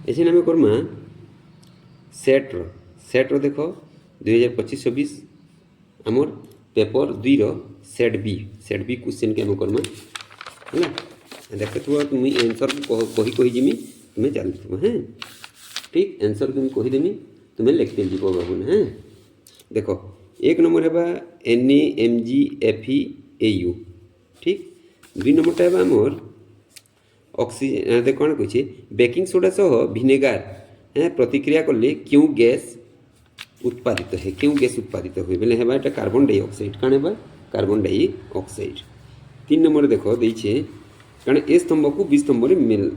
एसे आम करमा सेट्र सेट्र देख 2025-26 आमर पेपर 2 सेट बी क्वेश्चन के आम करमा है देख तुम एनसर कही कही जिमी तुम्हें चलुव हाँ ठीक एनसर तुम कहीदेमी तुम्हें लिखते जीव बाबू हाँ देख 1 नंबर है NaMgFeAu ठीक 2 नंबर है आमर ऑक्सीजन देख कौन कहे बेकिंग सोडा सह विनेगार प्रतिक्रिया कले क्यों गैस उत्पादित है क्यों गैस उत्पादित हुए बोले है कार्बन डाइऑक्साइड कौन है कार्बन डाइऑक्साइड 3 नंबर देख देखे कारण ए स्तंभ को बी स्तंभ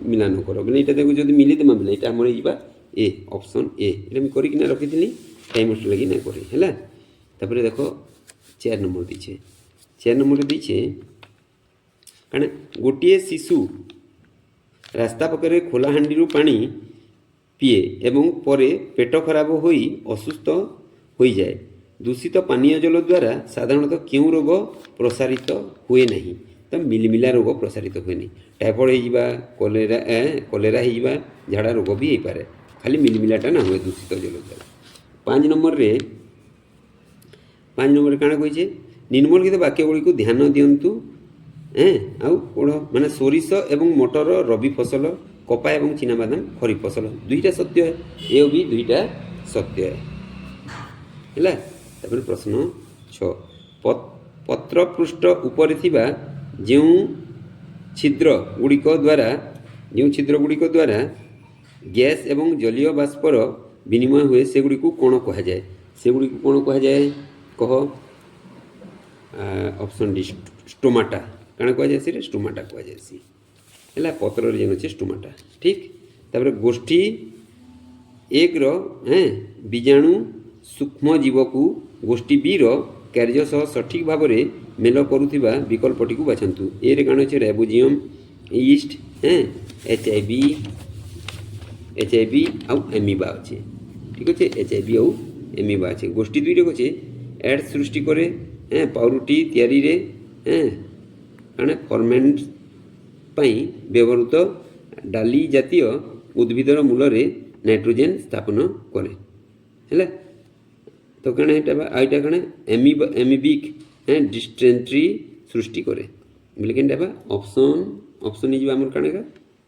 मिलान कर बोले यहाँ देखो जब मिलीदेमा बोले यहाँ आम ए ऑप्शन ए करना रखी टाइम लगी ना करें देख 4 नंबर दीचे 4 नंबर दीचे कारण गोटे शिशु रास्ता पकड़े खोला हांडी पानी पीए एवं परे पेट खराब हो असुस्थ हो जाए दूषित पानीय जल द्वारा साधारणतः क्यों रोग प्रसारित हुए नहीं तो मिलमिला रोग प्रसारित हुए नहीं टाइफॉइड कलेरा झाड़ा रोग भी हो पारे खाली मिलमिलाटा ना हुए दूषित जल द्वारा 5 नंबर रे काଣା कही निम्नलिखित वाक्य गुड़ी को ध्यान दिंतु आउ कौन माने सोरिष एवं मटर रबी फसल कपा एवं चीनाबादाम खरीफ फसल 2टा सत्य है ये भी 2टा सत्य है प्रश्न 6 पत्र पृष्ठ उपर थिबा जो छिद्र गुड़िक द्वारा गैस एवं जलीय बाष्पर विनिमय हुए सेगुड़ी को कौन कह जाए सेगुड़ी को कौन कह जाए कह ऑप्शन डी स्टोमाटा कण कह जाए स्टोमाटा कह जाए है पत्र जेन अच्छे स्टोमाटा ठीक तापर गोष्ठी 1 बीजाणु सूक्ष्म जीव को गोष्ठी 2 कार्य सह सठिक भाव में मेल करुवा विकल्पटी को बाछंतु ए रे कण अच्छे रेबोजियम ईस्ट HIV आउ एमिबा अच्छे ठीक अच्छे HIV आउ एमिबा अच्छे गोष्ठी 2 अच्छे एड्स सृष्टि करे पाउरुटी तैयारी रे कारण फर्मेंट व्यवहृत डाली जातीय उद्भिदर मूल रे नाइट्रोजेन स्थापन करे है तो कण आईटा कण एमिबिक डिस्टेंट्री सृष्टि करे बोले कि ऑप्शन ही आम कण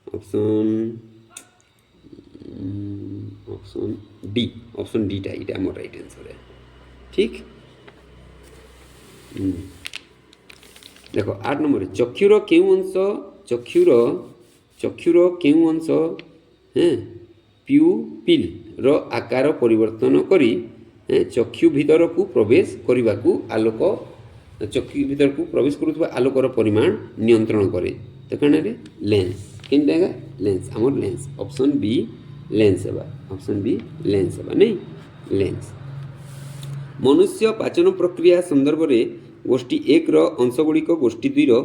ऑप्शन डी टा आम राइट आंसर है ठीक देख 8 नंबर चक्षुर क्यों अंश प्यूपिल रो आकार परिवर्तन करी चक्षु भीतर को प्रवेश करने को आलोक चक्षु भीतर को प्रवेश करुवा आलोकर परिमाण नियंत्रण करे तो कण रे लेंस किनटा लेंस आमर लेंस ऑप्शन बी लेंस है ऑप्शन बी लेंस है नहीं लेंस मनुष्य पाचन प्रक्रिया संदर्भ में गोष्ठी 1 अंशगुड़िक गोष्ठी 2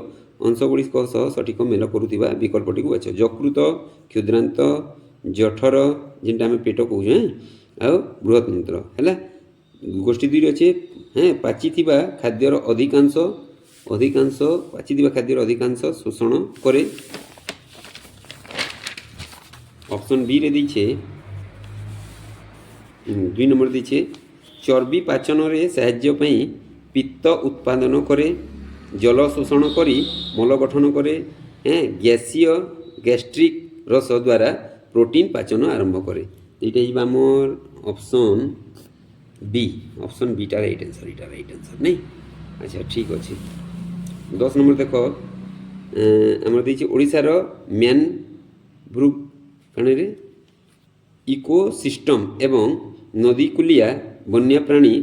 अंशगुड़िक सह सठिक मेल करुवा विकल्पटी को बाछ यकृत क्षुद्रांत जठर जेनटा आम पेट कहे आ बृहत्तंत्र है गोष्ठी 2 अच्छे पाची खाद्यर अधिकांश पाची खाद्यर अधिकांश शोषण करे ऑप्शन बी रे दीछे 2 नंबर दीछे चर्बी पाचन रे साहाय्य पई पित्त उत्पादन करे जल शोषण करी मल गठन करे गैस्ट्रिक रस द्वारा प्रोटीन पाचन आरंभ करे ये आमर ऑप्शन बी टा राइट आंसर नहीं अच्छा ठीक अच्छे 10 नंबर देख आम देखिए ओडिशार मैन भ्रु कण रे इकोसिस्टम एवं नदीकूलिया वन्यप्राणी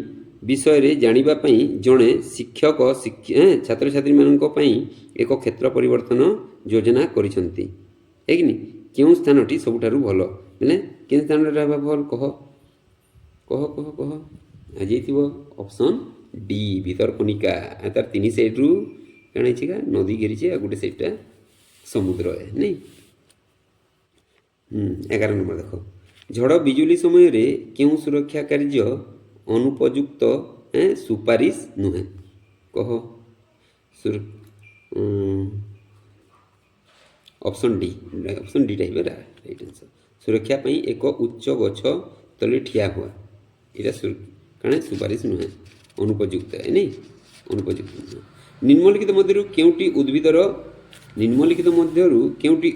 विषय रे जानिबा पई जड़े शिक्षक छात्र छात्री मानक पई एक क्षेत्र परिवर्तन योजना करिसंती है कि क्यों स्थानटी सबुठारु भल बोले के स्थान भल कह कह कह कह आज ऑप्शन डी भितरकनिका तार 3 साइड रु कण है नदी घेरी आ गोटे साइडटा समुद्र है नहीं 11 नंबर देख झड़ बिजुली समय रे क्यों सुरक्षा कार्य अनुपयुक्त सुपारिश नुहे कह option D type right answer सुरक्षा पई एक उच्च गछ तले ठिया हुआ इटा कारण सुपारिश नुहे अनुपयुक्त है नहीं अनुपयुक्त नुहे निम्नलिखित मध्यरु केउटी उद्भिदर निम्नलिखित मध्यरु केउटी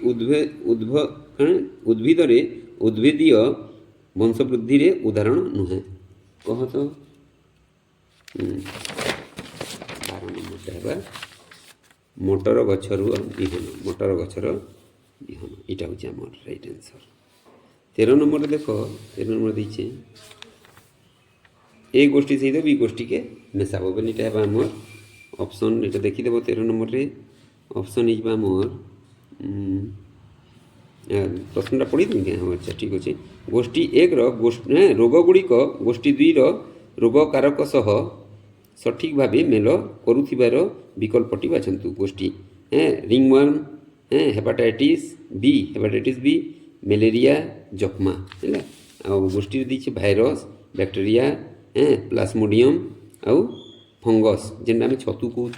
उद्भिदरे उद्भिदीय वंशवृद्धि रे उदाहरण नुहे कह तो 12 नंबर है मटर गछरु बिहन मटर गछर बिहन इटा हूँ आम राइट आंसर 13 नंबर देख 13 नंबर दीचे ए गोष्ठी सहित बी गोष्ठी के मिसाब बोली इटा है आमर ऑप्शन इटा देखीदेव 13 नंबर रे ऑप्शन इजबा आमर प्रश्नटा पढ़ी दें क्या हाँ अच्छा ठीक अच्छे गोष्ठी 1 रोग गुड़िक गोष्ठी 2 रोग कारक सह सठिक भाव मेल करुथिबार विकल्पटी बाछंतु गोष्ठी रिंगवर्म हेपाटाइटिस बी मलेरिया जक्मा है आ गोष्ठी दीचे भाइरस बैक्टेरिया प्लास्मोडियम आउ फंगस जेनटा आम छतु कहूँ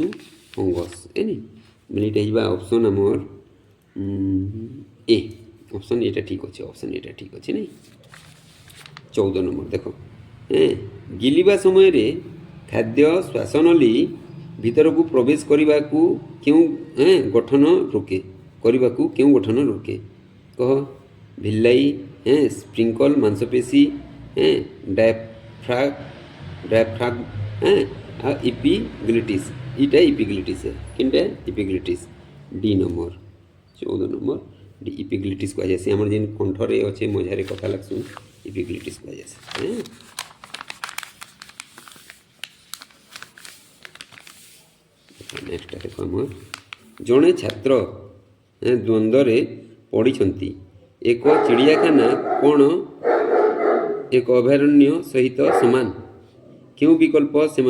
फंगस है नी बोले ऑप्शन आमर ए ऑप्शन ये ठीक अच्छे ऑप्शन ये ठीक अच्छे नहीं 14 नंबर देख गिलिबा समय रे खाद्य श्वासनली भीतर को प्रवेश करने को क्यों गठन रोके करने को क्यों गठन रोके कह भिलाई स्प्रिंकल मांसपेशी डायफ्राग इपिग्लिटिस इटा इपिग्लिटिस है किनटा इपिग्लिटिस डी नंबर 14 नंबर डी इपिग्लिटिस कह जाए आम जेन कंठरे अच्छे मझारे कथा लगसु इपिग्लिटिस कह जाए नेक्स्ट देख आम जड़े छात्र द्वंद्व पढ़ी एक चिड़ियाखाना कौन एक अभयारण्य सहित समान क्यों विकल्प से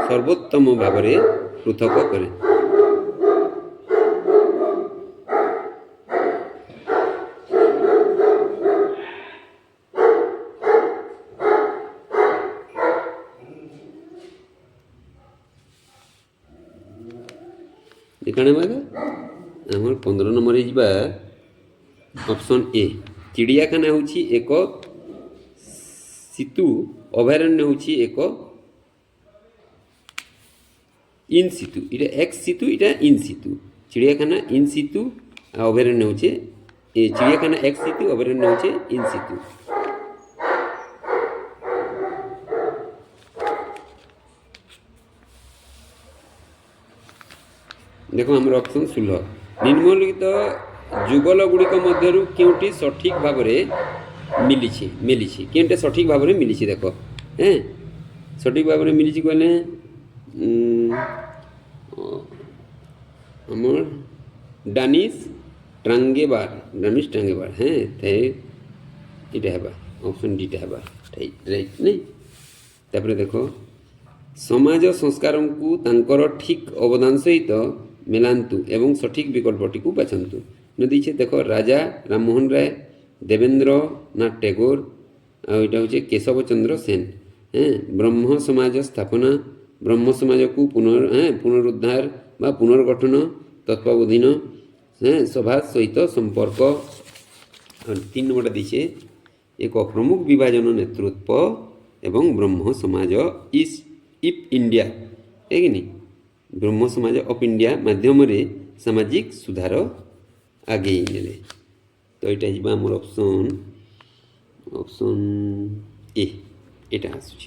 सर्वोत्तम भाव में पृथक करे देखने आमर 15 नंबर जा ऑप्शन ए चिड़ियाखाना हूँ एक सितु अभयारण्य हूँ एक इन सितु इटा एक्स सितु इटा इन सितु चिड़ियाखाना इन सितु अभयारण्य हूँ चिड़ियाखाना एक्स सितु अभयारण्य हूँ इन सितु देखो आम ऑप्शन 16 निम्नलिखित जुगल गुड़िक मध्यरु क्योंटी सठिक भाव मिली क्योंटे सठिक भाव मिली देख सठिक भाव मिली कहले आम डानिश ट्रांगेबार हाँ थे इटा है ऑप्शन डीटा है राइट नहीं तापर देखो समाज संस्कार को तांकर ठीक अवदान सहित मिलांतु एवं सठिक विकल्पटी को बाछंतु दीचे देख राजा राममोहन राय देवेंद्र नाथ टैगोर आईटा हूँ केशव चंद्र सेन ब्रह्म समाज स्थापना ब्रह्म समाज को पुनरुद्धार बा पुनर्गठन तत्वावधीन सभा सहित संपर्क और 3 नंबर दीचे एक प्रमुख विभाजन नेतृत्व एवं ब्रह्म समाज इफ इंडिया है कि नहीं ब्रह्म समाज ऑफ इंडिया माध्यम सामाजिक सुधार आगे नेले तो यहाँ आम ऑप्शन ए एटा आसूँ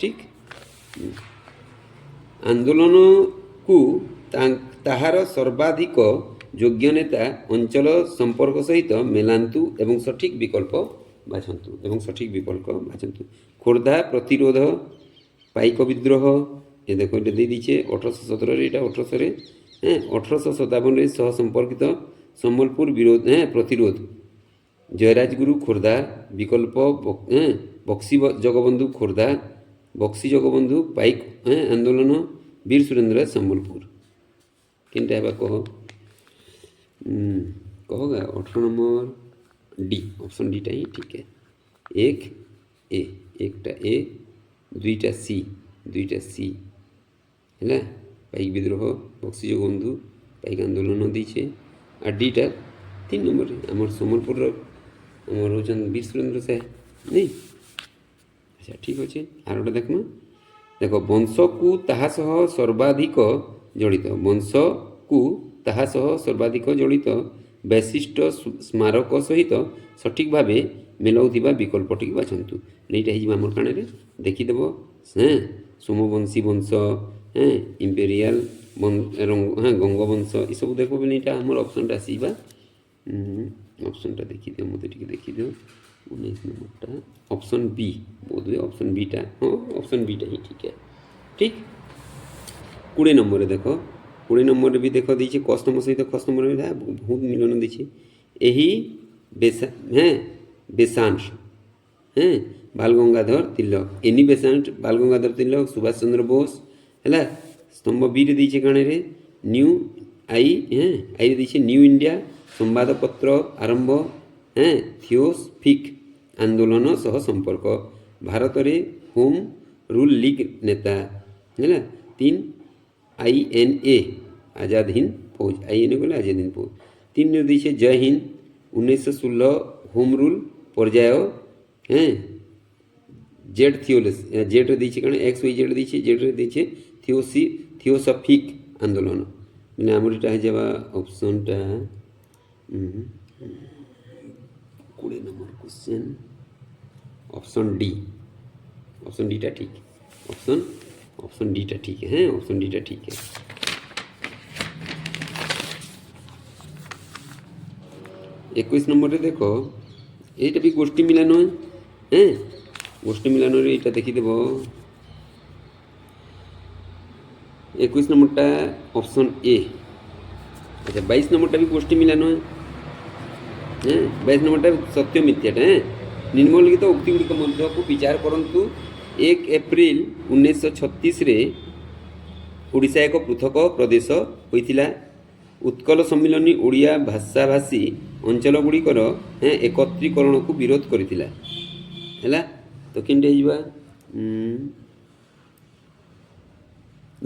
ठीक आंदोलन को ताहार सर्वाधिक योग्य नेता अंचल संपर्क सहित मेलांतु एवं सठिक विकल्प बाछंतु खोर्धा प्रतिरोध पाइक विद्रोह ये देखो ये दे दीचे 1817 यहाँ 1857 सह संपर्कित सम्बलपुर विरोध प्रतिरोध जयराजगुरु खोर्धा विकल्प बक्सी जगबंधु खोर्धा बक्सी जगबंधु पाइक आंदोलन वीर सुरेंद्र सम्बलपुर किनटा है कह कहोगा 18 नंबर डी ऑप्शन डीटा ही ठीक है एकटा ए दुईटा सी है पाइक विद्रोह बक्सी जगबंधु पाइक आंदोलन दीचे आ डीटा 3 नंबर आम सम्बलपुर आमर हूँ वीर सुरेंद्र साय नहीं। अच्छा ठीक अच्छे आर गोटे देखमा देख वंश को ताहा सह सर्वाधिक जड़ित वंश को ताहा सह सर्वाधिक जड़ित वैशिष्ट स्मारक सहित सठिक भाव मेलाउथिबा विकल्पटी बाछंतु एटा ही आमर कान रे देखीदेव हाँ सोमवंशी वंश हाँ इंपेरियाल हाँ गंगवंश ये सब देख बोले यहाँ आमर ऑप्शनटा आसवा ऑप्शनटा देखीदिव मत देखीदिव 19 नंबरटा ऑप्शन बी बोध हुए ऑप्शन बीटा हाँ ऑप्शन बीटा ही ठीक है ठीक 20 नंबर देख 20 नंबर भी देख देखे कस्तम सहित खस्तम बहुत मिलन देखे यही हाँ बेसांश हाँ बाल गंगाधर तिलक एनी बेसांट बाल गंगाधर तिलक सुभाष चंद्र बोस है स्तंभ बी रे देखे कण रे न्यू आई हाँ आई देखे न्यू इंडिया संवादपत्र आरंभ हाँ थियोसफिक आंदोलन सह संपर्क भारत रे होम रूल लीग नेता है 3 INA आज़ाद हिंद फौज INA बोले आज़ाद हिंद फौज 3 देखे जय हिंद 1916 होम रूल पर्याय हैं जेड थियोलस जेड देखे कण एक्स वाई जेड देखे जेड देखे थियोसफिक आंदोलन मैंने आमर यहाँ जावा ऑप्शनटा 20 नंबर क्वेश्चन ऑप्शन डी टा ठीक ऑप्शन डी टा ठीक है ऑप्शन डी टा ठीक है 21 नंबर रे देखो ये भी गोष्ठी मिलन है गोष्ठी मिलन रे ये देखीदेव 21 नंबरटा ऑप्शन ए अच्छा 22 नंबरटा भी गोष्ठी मिलन है 22 नंबरटा सत्य मिथ्याटा है निम्नलिखित उक्ति गुड़िक मध्य को विचार करंतु 1 एप्रिल 1936 रे ओडिशा एक पृथक प्रदेश होइथिला उत्कल सम्मिलनी ओडिया भाषाभाषी अंचल गुड़िकर एकत्रीकरण को विरोध करथिला हैला तो किंटे हिबा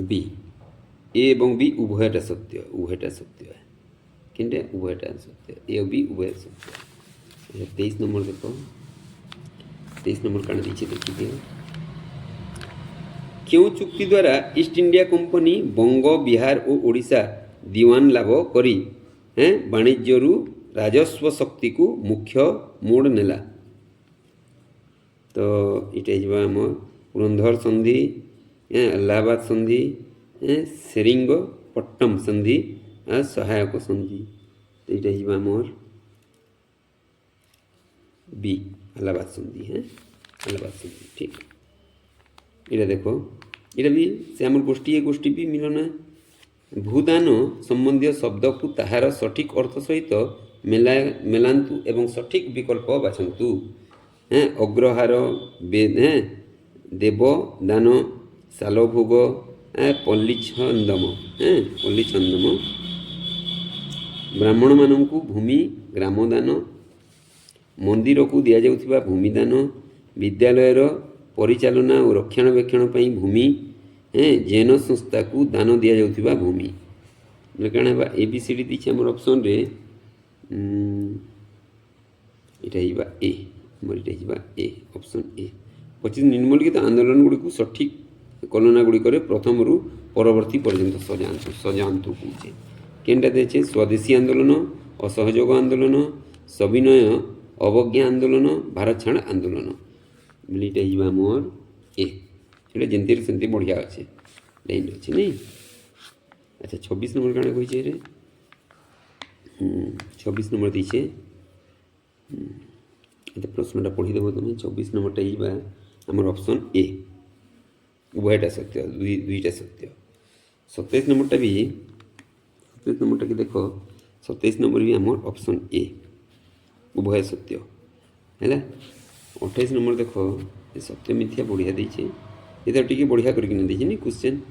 बी ए एवं बी उभयटा सत्य है किंटे उभयटा सत्य ए और बी उभय सत्य 23 नंबर देखो 23 नंबर काण दीछे देखिए क्यों चुक्ति द्वारा ईस्ट इंडिया कंपनी बंग बिहार और ओडिशा दीवान लाभ करी वाणिज्यरू राजस्व शक्ति को मुख्य मोड़ नेला तो इटा आम पुरंदर संधि इलाहाबाद संधि सेरिंगपट्टम संधि सहायक संधि तो यहाँ आमर बी इलाहाबाद संधि इलाहाबाद संधि ठीक इटा देखो इटा भी से आम गोष्ठी भी मिलन भूदान संबंधी शब्द को ताहार सठिक अर्थ सहित मेलांतु एवं सठिक विकल्प बाछंतु अग्रहार देव दान सालभोग पल्लीछंदम ब्राह्मण मान भूमि ग्रामदान मंदिर को दि जाउथिबा भूमिदान विद्यालयर परिचालना और रक्षणाबेक्षण पई भूमि जैन संस्था को दान दि जाउथिबा भूमि कण है ABCD दीछे आम ऑप्शन रे इटा ए इटा ए ऑप्शन ए 25 निम्नलिखित आंदोलन गुड़ी सठिक कलना गुड़िक प्रथम रु परवर्ती पर्यंत सजातु कहे केनटा देचे स्वदेशी आंदोलन असहयोग आंदोलन सविनय अवज्ञा आंदोलन भारत छाड़ आंदोलन बोले यहाँ मोर ए जमती सेमती बढ़िया अच्छे लाइन अच्छे नहीं अच्छा 26 नंबर कण कही रे 26 नंबर दीचे प्रश्नटा पढ़ीदेव तुम 24 नंबरटा ये आमर ऑप्शन ए उभयटा सत्य दुईटा सत्य 27 नंबरटा भी 27 नंबरटा कि देख 27 नंबर भी आमर ऑप्शन ए उभय सत्य है 28 नंबर देख सत्य मिथ्या बढ़िया देचे ये तो टी बढ़िया करके देचे नी क्वेश्चन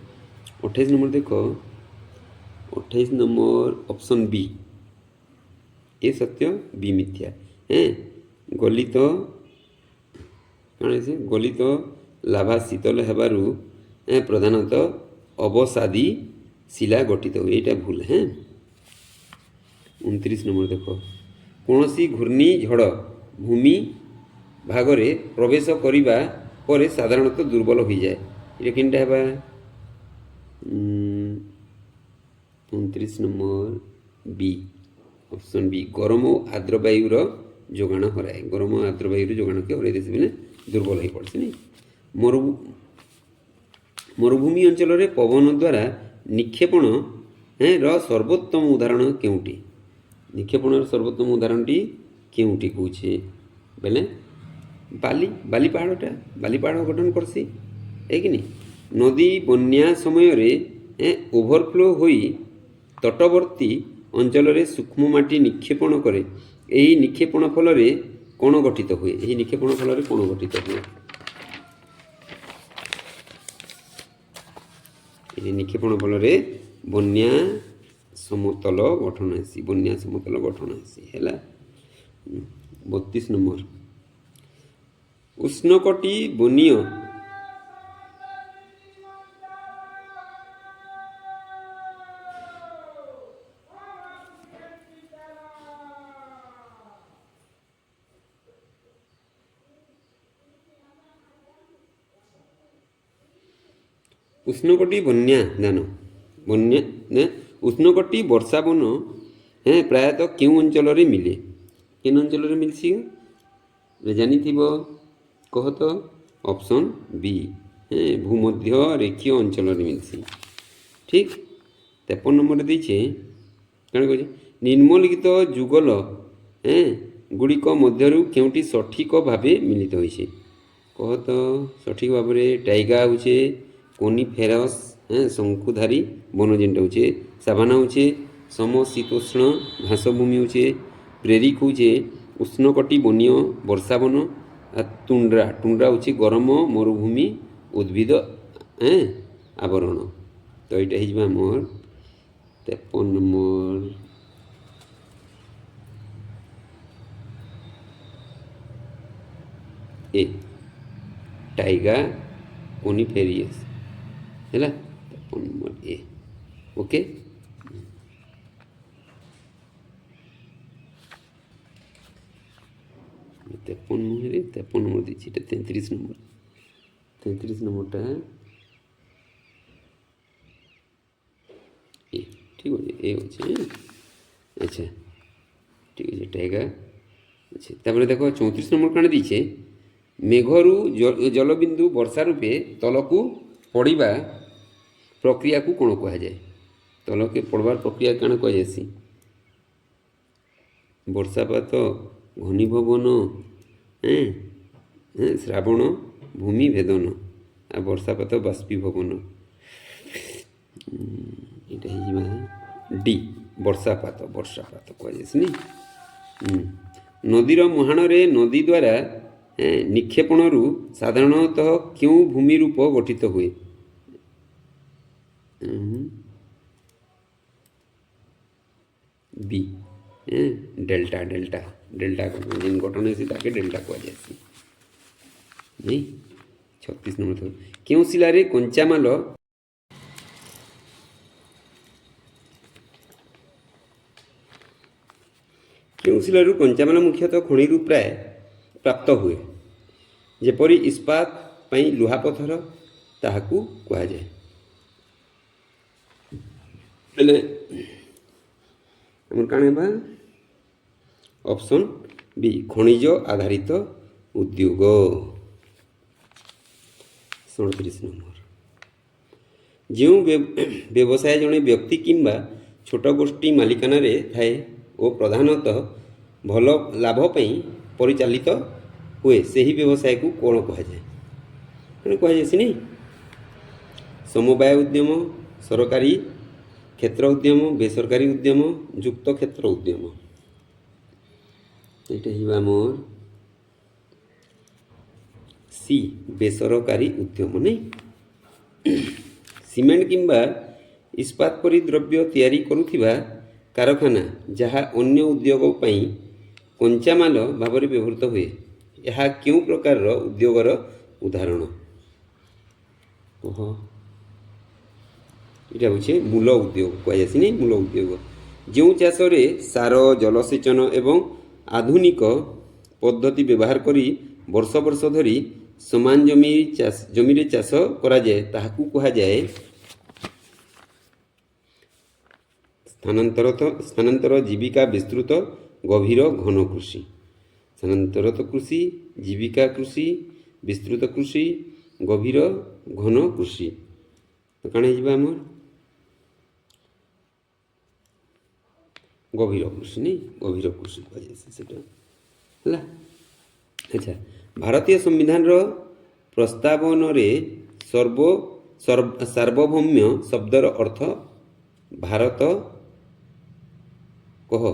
28 नंबर देख 28 नंबर ऑप्शन बी ए सत्य बी मिथ्या हैं गलित कौन से गलित लाभा शीतल हेबारु प्रधानतः अवसादी शिला गठित हुए यहाँ भूल है 29 नंबर देख कौन सी घूर्णी झड़ भूमि भागरे प्रवेश करिबा परे साधारणतः दुर्बल हो जाए। ये किनटा हेबा 29 नंबर बी ऑप्शन बी गरम और आर्द्र वायुर जोगाण हराए। गरम और आर्द्र वायुर जोगाण के हराई देसी बेले दुर्बल हो पड़े नहीं। मरुभूमि अंचल रे पवन द्वारा निक्षेपण सर्वोत्तम उदाहरण केउटी? निक्षेपण सर्वोत्तम उदाहरणटी केउटी कौचे बेले बाली बाली पहाड़टा बाली पहाड़ गठन करसी है कि नहीं। नदी बन्या समय रे ओभरफ्लो होई तटवर्ती अंचल रे सूक्ष्म माटी निक्षेपण करे। यही निक्षेपण फल रे कौन गठित हुए? यही निक्षेपण फल रे कौन गठित हुए? यही निक्षेपण फल रे बन्या समतल गठन आसी। बन्या समतल गठन आसी हैला। 32 नंबर उष्णकटी बनीय उष्णकटी बन्या दान बन्या ने उष्णकटी वर्षा वन प्रायतः क्यों अंचल रे मिले? किन अंचल रे मिलसी जानी थीबो कह तो ऑप्शन बी भूमध्य रेखीय अंचल रे मिलसी। ठीक 53 नंबर देछे कण कहै निम्नलिखित जुगल गुड़िक मध्यरु केउटी सठिक भावे मिलित होइछे? कह तो सठिक भाव में टाइगा होचे कोनिफेरस शंकुधारी वन जेनटा होचे। साभाना होचे समशीतोष्ण घासभूमि होचे। प्रेरिक होचे उष्णकटी बनीय वर्षा वन। टुंड्रा टुंड्रा होचे गरम मरुभूमि उद्भिद आवरण। तो यहाँ मोर 53 नंबर ए टाइगा कोनिफेरियस है 53 नंबर ए। ओके 53 नुहे 53 नंबर दी 33 नंबर 33 नंबरटा ए ठीक है ए अच्छे। अच्छा ठीक है टाइगर अच्छे। तापर देखो 34 नंबर कण दीचे मेघरू जलबिंदु वर्षा रूपे तलकू पड़वा प्रक्रिया को कौन कह जाए? तलके पड़वार प्रक्रिया कण कह जासी? वर्षापात घनीभवन श्रावण भूमि भेदन आ वर्षापात बाष्पीभवन। यहाँ डी वर्षापात वर्षापात कह जासी नदीर मुहाण रे नदी द्वारा निक्षेपणरू साधारणतः क्यों भूमि रूप गठित हुए? बी डेल्टा डेल्टा डेल्टा जेन गठन है ताके डेल्टा कह जासी नहीं। 36 नंबर थो क्यों शिलारे कंचामाल क्यों शिलारू कंचामाल मुख्यतः खनिरू प्राय प्राप्त हुए जेपरी इस्पात पई लुहा पत्थर ताहाकू कहा जाए। बेले हमर काण हेबा ऑप्शन बी खनिज आधारित उद्योग। 37 नंबर जो व्यवसाय जड़े व्यक्ति किंबा छोट गोष्ठी मालिकाना रे थाए और प्रधानतः भल लाभ पई परिचालित हुए सही व्यवसाय को कौन कह जाए? कह जाए नहीं समवाय उद्यम सरकारी क्षेत्र उद्यम बेसरकारी उद्यम युक्त क्षेत्र उद्यम। यहाँ मोर सी बेसरकारी उद्यम नहीं। सीमेंट किंबा इस्पात परी द्रव्य तैयारी करुथिबा कारखाना जहाँ अन्य उद्योग पई कंचामाल भाव में व्यवहृत हुए यह क्यों प्रकार उद्योगर उदाहरण? ओह यहाँ हूँ मूल उद्योग कहुसी नहीं मूल उद्योग जो चाष रे सार जलसेचन एवं आधुनिक पद्धति व्यवहार करी वर्ष वर्ष धरी समान जमी चाष कराए ताहाकू कुहाଯାଏ स्थानांतर जीविका विस्तृत गभीर घन कृषि। स्थानांतरित कृषि, जीविका कृषि, विस्तृत कृषि, गभीर घन कृषि। तो कण आम गभीर कृषि नहीं, गभीर कृषि कहुला। अच्छा, भारतीय संविधान प्रस्तावन सार्वभौम्य शब्दर अर्थ भारत कह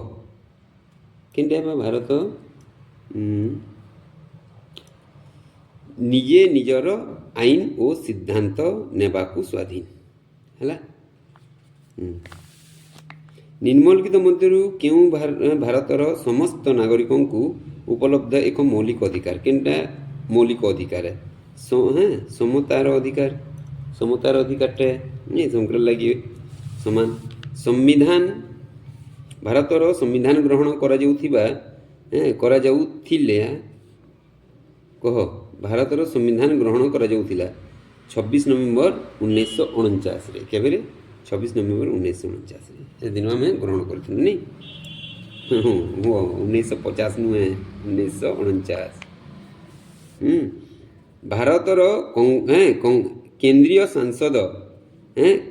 कि भारत निजे निजर आईन और सिद्धांत नेबाकू स्वाधीन है। निम्नलिखित मध्यरु क्यों भारतर समस्त नागरिकों को उपलब्ध एक मौलिक अधिकार केनटा मौलिक अधिकार समतार अधिकार नहीं संकर लगी समान संविधान भारतर संविधान ग्रहण कह भारतर संविधान ग्रहण 26 नवेम्बर 1949 केबे 26 नवेम्बर 1949 दिन आम ग्रहण कर 1950 नुहे 1949। भारतर केंद्रीय सांसद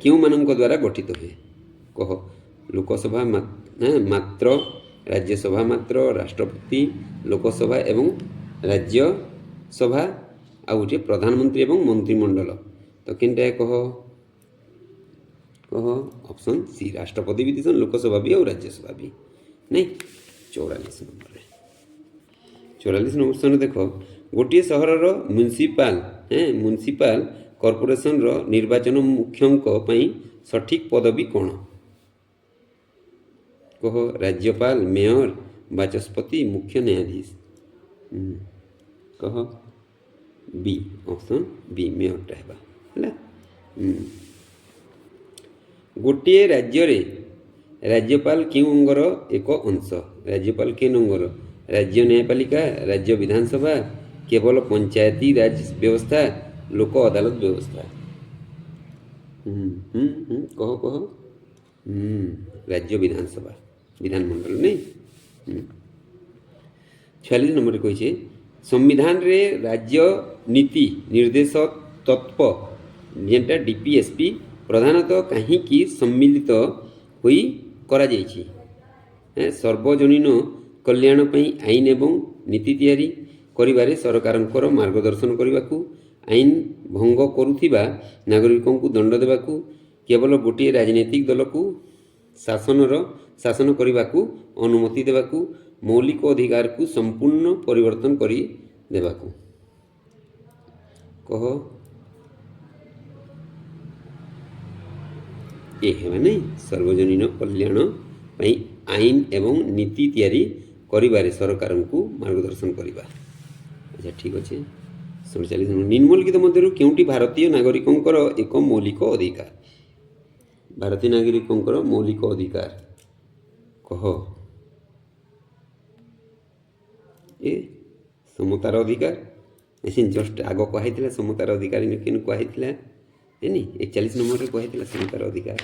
क्यों मानक द्वारा गठित हुए कह लोकसभा मात्र, राज्यसभा मात्र, राष्ट्रपति, लोकसभा एवं राज्यसभा आ गोटे प्रधानमंत्री एवं मंत्रिमंडल। तो केनटा कह कह ऑप्शन सी राष्ट्रपति भी दिसन, लोकसभा भी और राज्यसभा भी नहीं। 44 नंबर देख गोटे सहर म्युनिसिपाल कॉर्पोरेशन निर्वाचन मुख्यों सठिक पदवी कौन कह राज्यपाल, मेयर, बाचस्पति, मुख्य न्यायाधीश। कह बी ऑप्शन बी मेयरटा है। गोटे राज्य रे राज्यपाल क्यों अंगर एक अंश राज्यपाल के अंगर राज्य न्यायपालिका, राज्य विधानसभा, केवल पंचायती राज व्यवस्था, लोक अदालत व्यवस्था। कह कह राज्य विधानसभा विधानमंडल नहीं। 46 नंबर कही संविधान रे राज्य नीति निर्देश तत्व जेनटा डीपीएसपी प्रधानतः कहीं सम्मिलित होई करा जाइछि सर्वजनीन कल्याण पई आईन एवं नीति तैयारी करिबारे सरकारंकर मार्गदर्शन करबाकू, आईन भंग करुथिबा नागरिकों को दंड देबाकू, केवल गोटे राजनीतिक दल को शासन करबाकू अनुमति देबाकू, मौलिक अधिकार को संपूर्ण परिवर्तन करी देबाकू। कह ये है नहीं सार्वजनीन कल्याण पई आईन एवं नीति तैयारी करिबारे सरकार को मार्गदर्शन करिबा। अच्छा ठीक अच्छे 47 निम्नलिखित मध्यरु केउटी भारतीय नागरिकों एक मौलिक अधिकार भारतीय नागरिकों मौलिक अधिकार कह ए समतार अधिकार ऐसे जस्ट आग कही समतार अधिकार किन कही 41 नंबर रे कही समतार अधिकार।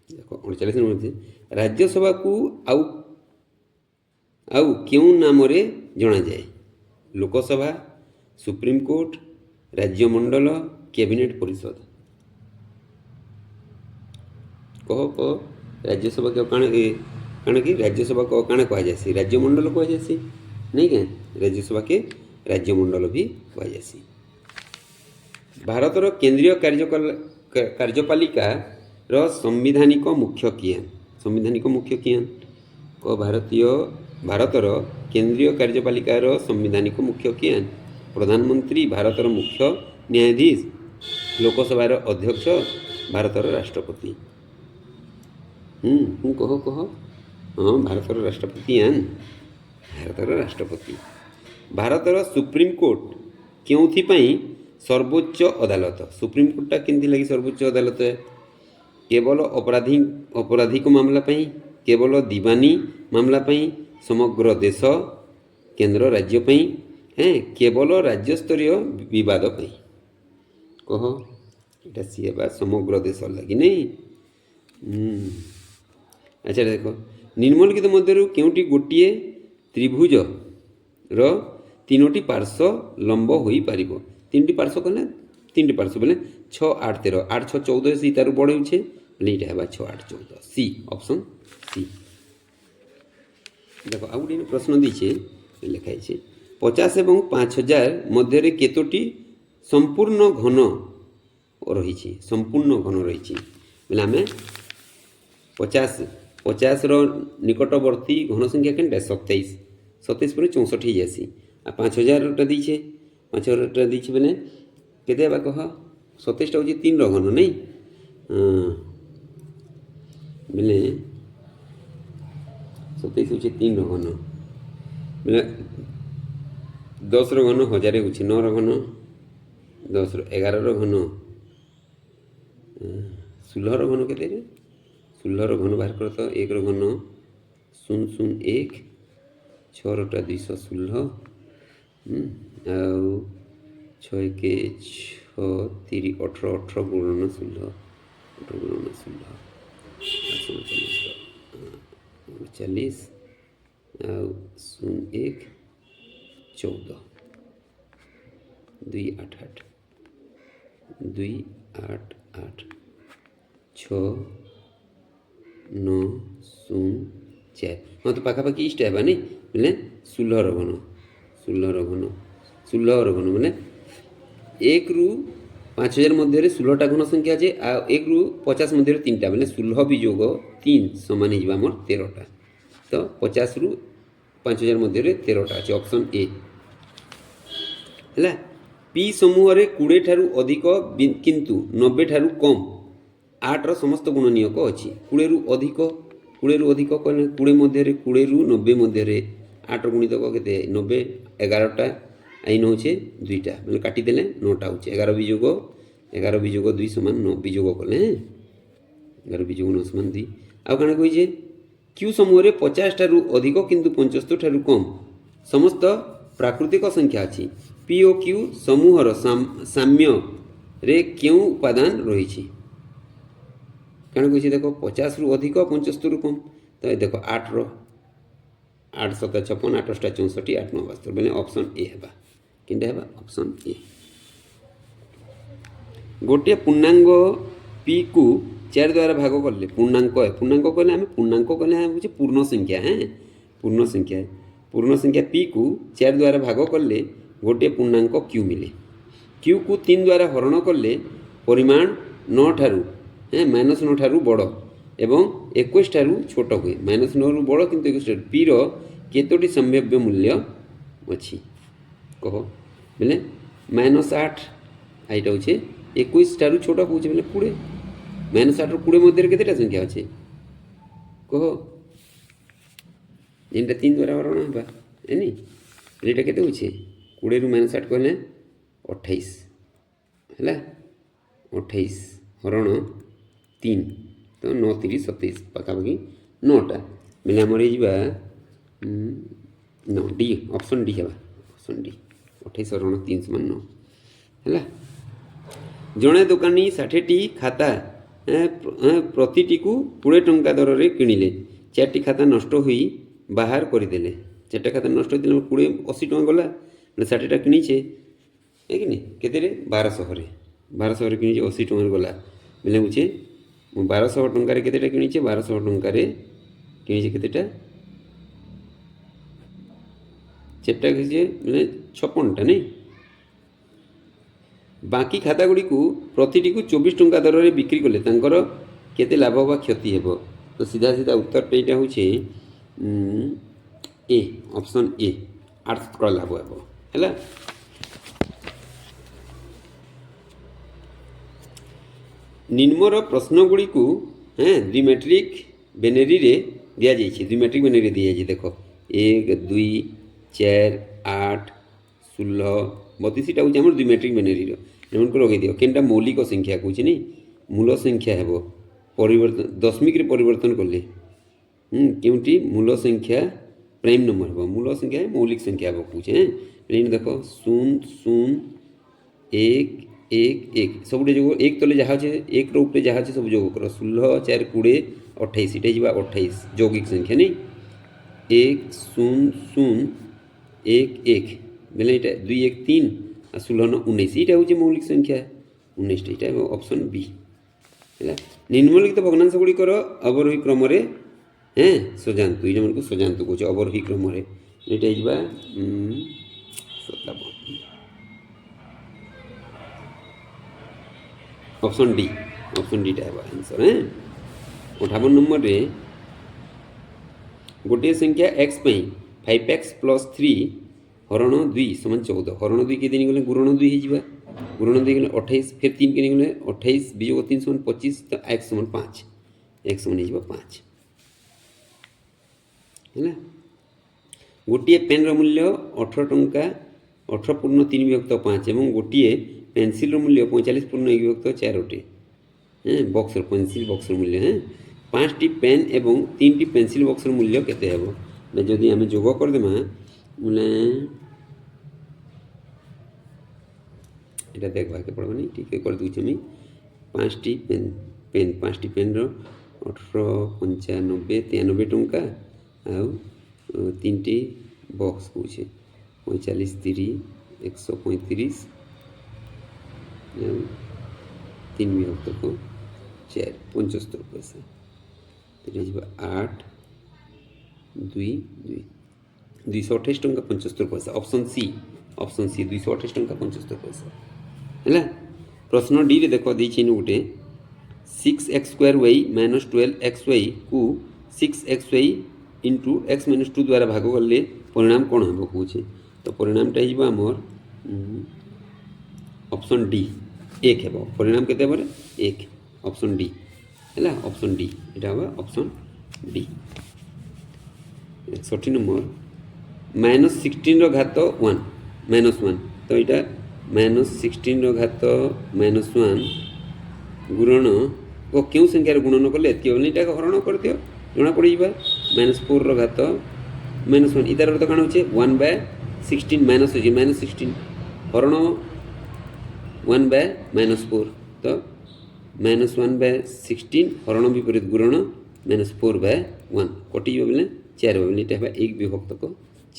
देखो 39 नंबर राज्यसभा को आउ क्यों नाम रे जना जाए लोकसभा, सुप्रीमकोर्ट, राज्यमंडल, कैबिनेट परिषद। कह कह राज्यसभा के कण कि राज्यसभा को कण कह जासी राज्यमंडल कह जासी नहीं क्या राज्यसभा के राज्यमंडल भी कह जासी। भारतर केंद्रीय कार्यपालिका रो संविधानिक मुख्य किए को भारतर केंद्रीय कार्यपालिका रो संविधानिक मुख्य किए प्रधानमंत्री, भारतर मुख्य न्यायाधीश, लोकसभा रो अध्यक्ष, भारतर राष्ट्रपति। कह कह हाँ भारतर राष्ट्रपति भारतर राष्ट्रपति। भारतर सुप्रीमकोर्ट क्यों सर्वोच्च अदालत सुप्रीमकोर्टा केमती लगी सर्वोच्च अदालत है केवल अपराधिक मामला पई केवल दीवानी मामला पई समग्र देश केंद्र राज्य पई हैं केवल राज्य स्तरीय विवाद पई कह এটা सी बा समग्र देश लगी नहीं। अच्छा देख निम्नलिखित मध्य केउटी गोटे त्रिभुज रो तीनोटी पार्श्व लंब होई पारिबो तीन पार्श्व कहले तीन पार्श्व बोले 6 8 13 8 6 14 सी तार बड़े होछे बोले इटा हेबा 6 8 14 सी ऑप्शन सी। देखो आ गुटे प्रश्न दीछे लिखाई छे 50 एवं 5000 मध्य रे केतोटी संपूर्ण घन रही संपूर्ण घन रही बोले आम 50 रो निकटवर्ती घन संख्या केनटा 27 27 पर 64 जासी आ 5000 टा दीछे 5000 टा दीछे बोले केते बा कह 27 टा होची 3 रो घन नहीं बोले 27 होची 3 रो घन बोले 10 रो घन 1000 होची 9 रो घन 10 रो 11 रो घन 16 रो घन केते रे 16 रो घन बाहर कर तो 1 रो घन 0 0 1 6 टा 216 आउ 6 के 6 3 18 18 गुणन 16 18 गुणन 16 40 आउ 0 1 14 2 8 8 2 8 8 6 9 0 4 हाँ तो पाखापाखि इष्ट है नहीं बोले 16 रो घन 16 रो घन 16 रो घन बोले 1 रु 5000 मध्य 16टा घन संख्या अच्छे आ 1 रु 50 मध्य 3टा बोले 16 वियोग 3 समान हो मोर 13टा तो 50 रु 5000 मध्य 13टा अच्छे ऑप्शन ए है पी समूह रे 20 ठारू अधिक किंतु 90 ठारू कम 8 रो समस्त गुणनीयक अच्छी 20 रु अधिक 20 रु अधिक कहले 20 मध्य 20 रु 90 मध्य 8 गुणितक केते 90 11टा आईन होचे 2टा मतलब काटिदेले 9टा होचे 11 वियोग 2 समान 9 वियोग कले 11 वियोग 9 समान 2 आ काना कहि जे क्यू समूह रे 50 ठारू अधिक किंतु 75 ठारू कम समस्त प्राकृतिक संख्या अछि पी ओ क्यू समूहर साम्य रे क्यों उपादान रही कण कही देख 50 रु अधिक 75 रु कम तो ये देख 8 रो 8 7 56 8 8 64 8 9 72 बोले ऑप्शन ए है किंटा है ऑप्शन ए गोटे पूर्णांग पी को 4 द्वारा भाग करले पूर्णांक है पूर्णांक कहले आम पूर्णांक कहले हूँ पूर्ण संख्या है पूर्ण संख्या पी को 4 द्वारा भाग करले गोटे पूर्णांक क्यू मिले क्यू को 3 द्वारा हरण करले परिमाण 9 ठारू -9 ठारू बड़ एवं 21 ठारू छोट हुए -9 रु बड़ किंतु 21 पी रो केतोटी संभाव्य मूल्य अच्छी कह बोले -8 आईटा होचे 21 ठारू छोट होचे बोले 20 -8 रु 20 मध्य केतेटा संख्या अच्छे कह जेनटा 3 द्वारा हरण हेबा एनी एटा केते होचे 20 रु -8 कहले 28 है 28 हरण 3 तो 9 3 27 पाखापाखि 9टा बोले आमर ये 9 डी ऑप्शन डी है ऑप्शन डी 28 हरण 3 समान 9 है जड़े दुकानी 60टी खाता प्रतिटी को 20 टंका दर रे किणिले 4टी खाता नष्ट हुई बाहर करदेले 4टा खाता नष्ट होते 20 80 टଙ୍କା गला 60टा किणीचे है कि नहीं केते 1200 रे किणीचे 80 टଙ୍କା गला बोले बुझे 1200 टंकार केतेटा किणीचे 1200 टंकार किणीचे केतेटा 4टा किणीचे मैंने 56टा नहीं बाकी खाता गुड़ी को प्रतिटी को 24 टंका दर रे बिक्री कले तांकर केते लाभ बा क्षति हेबो तो सीधा सीधा उत्तर पेटा होचे ए ऑप्शन ए 8 लाभ हेबो हैला निम्नर प्रश्न गुड़ी को द्विमेट्रिक बेनेरी रे दिया जाइए द्विमेट्रिक बेनेरी दिया जाइए देख 1 2 4 8 16 32टा हूँ आम द्विमेट्रिक बेनेरी ଏମାନଙ୍କୁ ଲଗେଇ ଦିଅ କେନ୍ଟା ମୌଳିକ ସଂଖ୍ୟା କହୁଛି ନି ମୂଳ ସଂଖ୍ୟା ହେବ ପରିବର୍ତ୍ତନ ଦଶମିକରେ ପରିବର୍ତ୍ତନ କଲେ କେଉଁଠି ମୂଳ ସଂଖ୍ୟା ପ୍ରାଇମ୍ ନମ୍ବର ହେବ ମୂଳ ସଂଖ୍ୟା ମୌଳିକ ସଂଖ୍ୟା ହେବ କହୁଛେ ଏଇଠି ଦେଖ 0 0 1 1 1 ସବୁଠେ ଯୋଗ 1 ତଲେ ଯାହା ଅଛି 1 ର ଉପରେ ଯାହା ଅଛି ସବୁ ଯୋଗ କର 16 4 20 28 ଏଇଟା ଯିବା 28 ଯୌଗିକ ସଂଖ୍ୟା नहीं 1 0 0 1 1 बेले एटा 2 1 3 आ 16 न 19 एटा होची मौलिक संख्या 19 एटा ऑप्शन बी हैला निम्नलिखित भग्नांश गुडी कर अवरोही क्रम रे हैं सजांतु एटा मन को सजांतु कहछ अवरोही क्रम रे एटा जिबा 57 ऑप्शन डी टा है आंसर है 58 नंबर रे गोटे संख्या x पई 5x + 3 हरण 2 समान 14 हरण 2 के दिन गले गुणन 2 ही जिबा गुणन 2 गले 28 फिर 3 के दिन गले 28 वियोग 3 समान 25 तो x समान 5 x समान ही जिबा 5 हैला गोटे पेन रो मूल्य 18 टंका 18 पूर्ण 3 विभक्त 5 एवं गोटे पेंसिल रो मूल्य 45 पूर्ण 1 विभक्त 4 अटे हैं बॉक्स पेंसिल बॉक्स रो मूल्य हैं 5 टी पेन एवं 3 टी पेंसिल बॉक्स रो मूल्य केते हेबो ने जदी हमें जोग कर देमा बोले এটা देखबा के पड़बा नहीं ठीक है कर दूछ मी 5 टी पेन 5 टी पेन रो 18 95 93 टंका आ 3 टी बॉक्स पूछे 45 30 135 3 विभक्त को 4 75 पैसा 8 2 2 228 टंका 75 पैसा ऑप्शन सी 228 टंका 75 पैसा है प्रश्न डी रे देखो दी छिन गुटे 6x² y - 12xy को 6xy इंटू x - 2 द्वारा भाग करले परिणाम कौन हम कहूचे तो परिणामटा हिबा हमर ऑप्शन डी 1 हेबो परिणाम केते बरे 1 ऑप्शन डी हैला ऑप्शन डी एटा होबा ऑप्शन डी 61 नंबर -16 रो घात 1 -1 तो इटा -16 रो घात -1 गुणन को क्यों संख्या रे गुणन करले एतके बोले इटा हरण कर दियो जणा पड़ी बा -4 रो घात -1 इधर तो कान होचे 1/16 माइनस होची -16 हरण 1/-4 तो -1/16 हरण विपरीत गुणन -4/1 कटि बोले 4 बोले इटा है 1 विभक्त को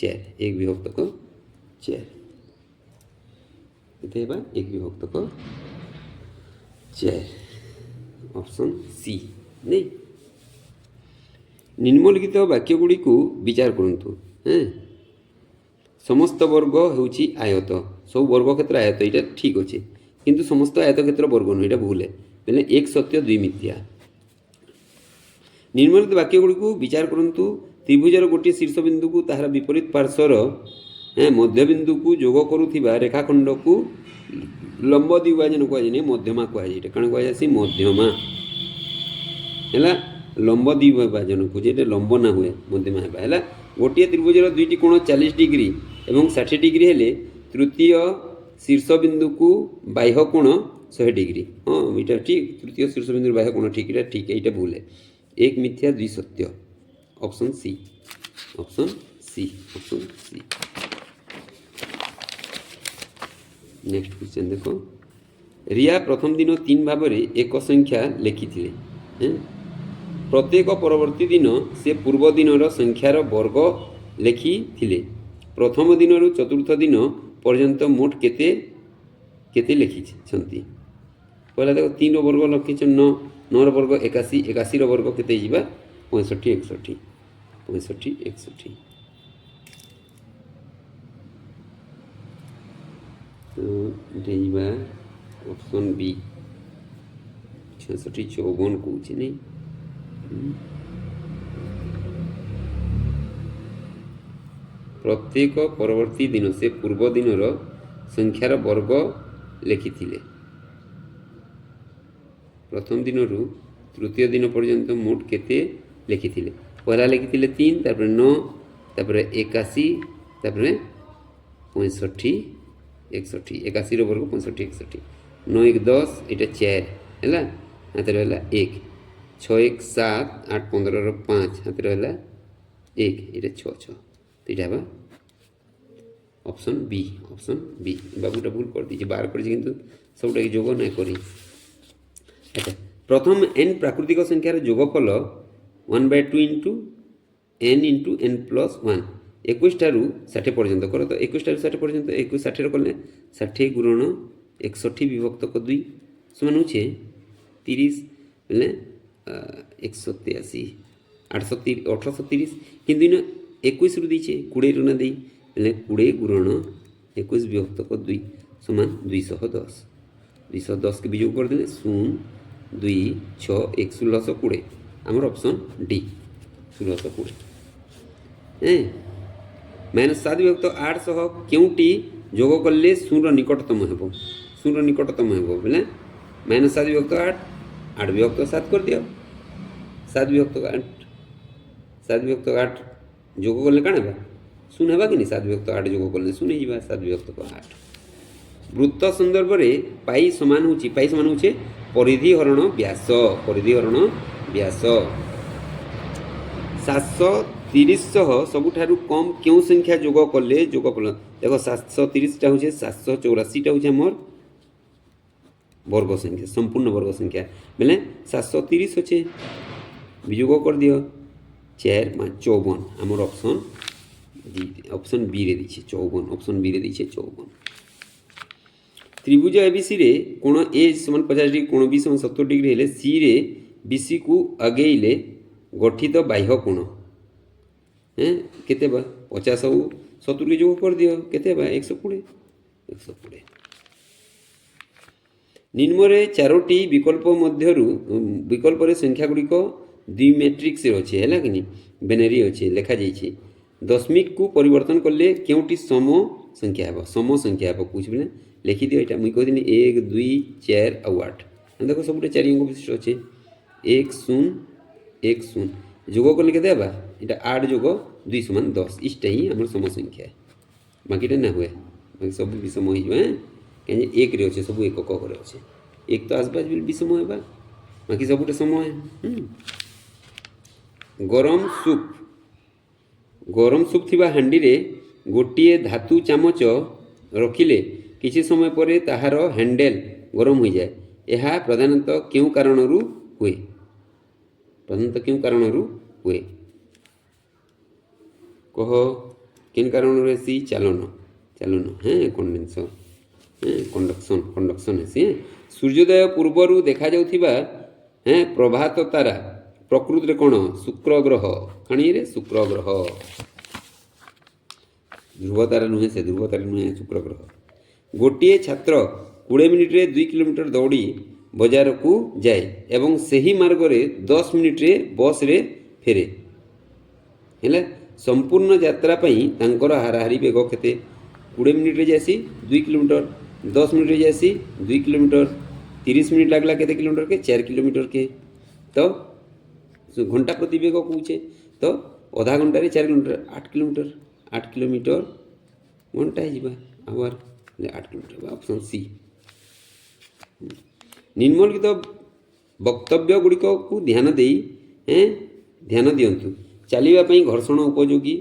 4 1 विभक्त को 4 इते बा 1 विभक्त को 4 ऑप्शन सी नहीं निम्नलिखित वाक्य गुडी को विचार करंतु हैं समस्त वर्ग होउची आयत सब वर्ग क्षेत्र आयत इटा ठीक अछि किंतु समस्त आयत क्षेत्र वर्ग न इटा भूल है पहले एक सत्य दुई मिथ्या निम्नलिखित वाक्य गुडी को विचार करंतु त्रिभुजर गोटे शीर्ष बिंदु को ताहार विपरीत पार्श्वर मध्य बिंदु को जोग करुथिबा रेखाखंड को लंब द्विभाजन को जाने मध्यमा को जाए कण को जासी मध्यमा हैला लंब द्विभाजन को जे लंब ना हुए मध्यमा हेबा हैला गोटे त्रिभुजर दुईटी कोण 40 डिग्री एवं 60 डिग्री हेले तृतीय शीर्ष बिंदु को बाह्य कोण 100 डिग्री हाँ इटा ठीक तृतीय शीर्ष बिंदु बाह्य कोण ठीक एटा भूल है एक मिथ्या दुई सत्य ऑप्शन सी नेक्स्ट क्वेश्चन देखो रिया प्रथम दिन 3 भाव में एक संख्या लिखी प्रत्येक परवर्ती दिन से पूर्व दिन संख्यार वर्ग लिखी प्रथम दिन रु चतुर्थ दिन पर्यंत मोट केते केते लिखी पहला देखो 3 वर्ग लिखी 9 9 वर्ग 81 81 वर्ग केते जीवा 65 61 तो देवा ऑप्शन बी 66 54 कहूँ नहीं प्रत्येक परवर्ती दिन से पूर्व दिन संख्यार वर्ग लिखी प्रथम दिन रु तृतीय दिन पर्यंत मोट केते लिखी पहला लिखी 3 तापर 9 तापर 81 तापर 65 61 81 वर्ग 65 61 9 1 10 এটা 4 ହେଲା ହାତରେ ରହିଲା 1 6 1 7 8 15 ର 5 ହାତରେ ରହିଲା 1 এটা 6 6 তো এটা হবে অপশন বি বাবুটা ভুল করে দিয়েছে বার করেছে কিন্তু সবটাকে যোগ না করি আচ্ছা প্রথম n প্রাকৃতিক সংখ্যার যোগফল 1/2 into n into n plus 1 21 ঠাରୁ 60 পর্যন্ত কর তো 21 ঠাରୁ 60 পর্যন্ত 21 60 কলে 60 গুণন 61 বিভক্ত 2 সমান হচ্ছে 30 বেলে 183 1830 কিন্তু 21 রু দিয়েছে 20 রু না দেই বেলে 20 গুণন 21 বিভক্ত 2 সমান 210 210 के বিযোগ করে দিলে 0 2 6 1 1620 আমার অপশন ডি 1620 হ্যাঁ -7 বিভক্ত 8 সহ কেউটি যোগ করলে 0 নিকটতম ହେବ 0 নিকটতম ହେବ বেলে -7 বিভক্ত 8 8 বিভক্ত 7 করে দিও 7 বিভক্ত 8 7 বিভক্ত 8 যোগ করলে কাণ হবে 0 ହେବା କି 7 ବିଭକ୍ତ 8 যোগ করলে 0 ହେଇଯିବା 7 ବିଭକ୍ତ 8 বৃত্ত সন্দর্ভে পাই সমান হচ্ছে পরিধি হরণ ব্যাস 730 সহ ସବୁଠାରୁ কম কেউ সংখ্যা যোগ করলে যোগফল দেখো 730টা হচ্ছে 784টা হচ্ছে আমার বর্গ সংখ্যা সম্পূর্ণ বর্গ সংখ্যা বেলে 730 হচ্ছে বিযোগ করে দিও 4 54 আমার অপশন বি রে দিচ্ছে 54 অপশন বি রে দিচ্ছে 54 त्रिभुज एबीसी रे कोण ए समान 50 डिग्री कोण बी समान 70 डिग्री हेले सी रे बीसी को अगेइले गठित बाह्य कोण हैं केते बा 50 सब 70 के जोग कर दियो केते बा 120 निम्नरे चारोटी विकल्प मध्यरु विकल्प रे संख्या गुडी को द्वि मैट्रिक्स रे अछि हैला कि बेनेरी अछि लिखा जाइछि दशमिक को परिवर्तन करले केउटी सम संख्या हेबो कुछ बिना लिखि दियो एटा मुई कहदिनी 1 2 4 और 8 देखो सबुटे 4 अंक विशिष्ट अछि 1 0 1 0 जोग करले केते हेबा एटा 8 जोग 2 समान 10 इष्टा ही हमर सम संख्या बाकीटा ना हुए बाकी सब विषम होई जबे कहे 1 रे अछि सब एकक करे अछि एक तो आसपास बिल विषम हेबा बाकी सबुटे सम है गरम सूप थिबा हांडी रे गोटिए धातु चामच रखिले किसी समय पर ताहार हैंडल गरम हो जाए यह प्रधानतः क्यों कारणरू हुए कह किन कारण सी चालन हैं कंडक्शन है सूर्योदय पूर्वर देखा जाउथिबा हैं प्रभात तारा प्रकृति रे कोन शुक्र ग्रह खाणी रे शुक्र ग्रह ध्रुव तारा नुहे से ध्रुव तारा नुहे शुक्र ग्रह गोटे छात्र 20 मिनिट रे 2 किलोमीटर दौड़ी बजार को जाए एवं सही मार्ग रे 10 मिनिट रे बस रे फेरे हेले संपूर्ण यात्रा पई तांकर हाराहारी बेग केते 20 मिनिट रे जासी 2 किलोमीटर 10 मिनिट रे जासी 2 किलोमीटर 30 मिनिट लागला केते किलोमीटर के 4 किलोमीटर के तो घंटा प्रति बेग कहूचे तो आधा घंटा रे 4 किलोमीटर 8 किलोमीटर घंटा जीवा आवर 8 किलोमीटर ऑप्शन सी निम्नलिखित वक्तव्य गुड़िक को ध्यान दे ध्यान दियंतु चलिबा पई घर्षण उपयोगी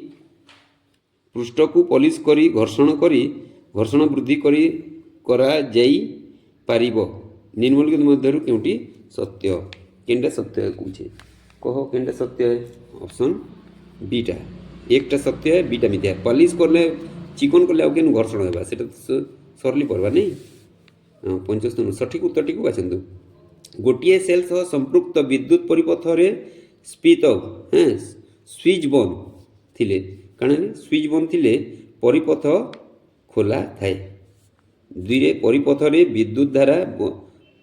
पृष्ठ को पॉलिश करी घर्षण वृद्धि करा जाई पारिबो निम्नलिखित मध्यरु केउटी सत्य केनटा सत्य कहूचे कहो केनटा सत्य है ऑप्शन बीटा एकटा सत्य है बीटा मिथ्या पॉलिश करले चिकन करले आउ केन घर्षण हेबा सेटा सरली पड़वा नहीं 75 सठिक उत्तरटी को बाछंतु गोटिए सेल सह संपृक्त विद्युत परिपथ रे स्पीत हैं स्विच बंद थिले कारण स्विच बंद थिले परिपथ खोला थाए दुई रे परिपथ रे विद्युत धारा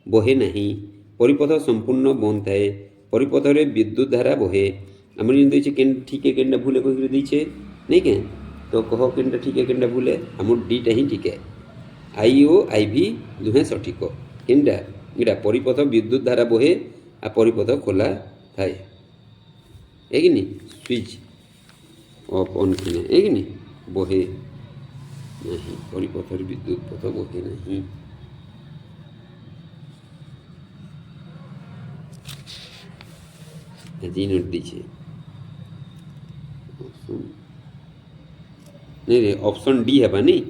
बहे नहीं परिपथ संपूर्ण बंद थाए परिपथ रे विद्युत धारा बहे आमर इन दैछे केन ठीक है केनटा भूले कहि दैछे नहीं के तो कहो केनटा ठीक है केनटा भूले हमर डीटा ही ठीक है आई ओ आई भी दुहे सठिक केनटा इटा परिपथ विद्युत धारा बहे आ परिपथ खोला थाए एगिनी स्विच ऑफ ऑन किने एगिनी बहे नहीं परिपथ विद्युत पथ बहे नहीं जी नोट दीजिए नहीं रे ऑप्शन डी है नहीं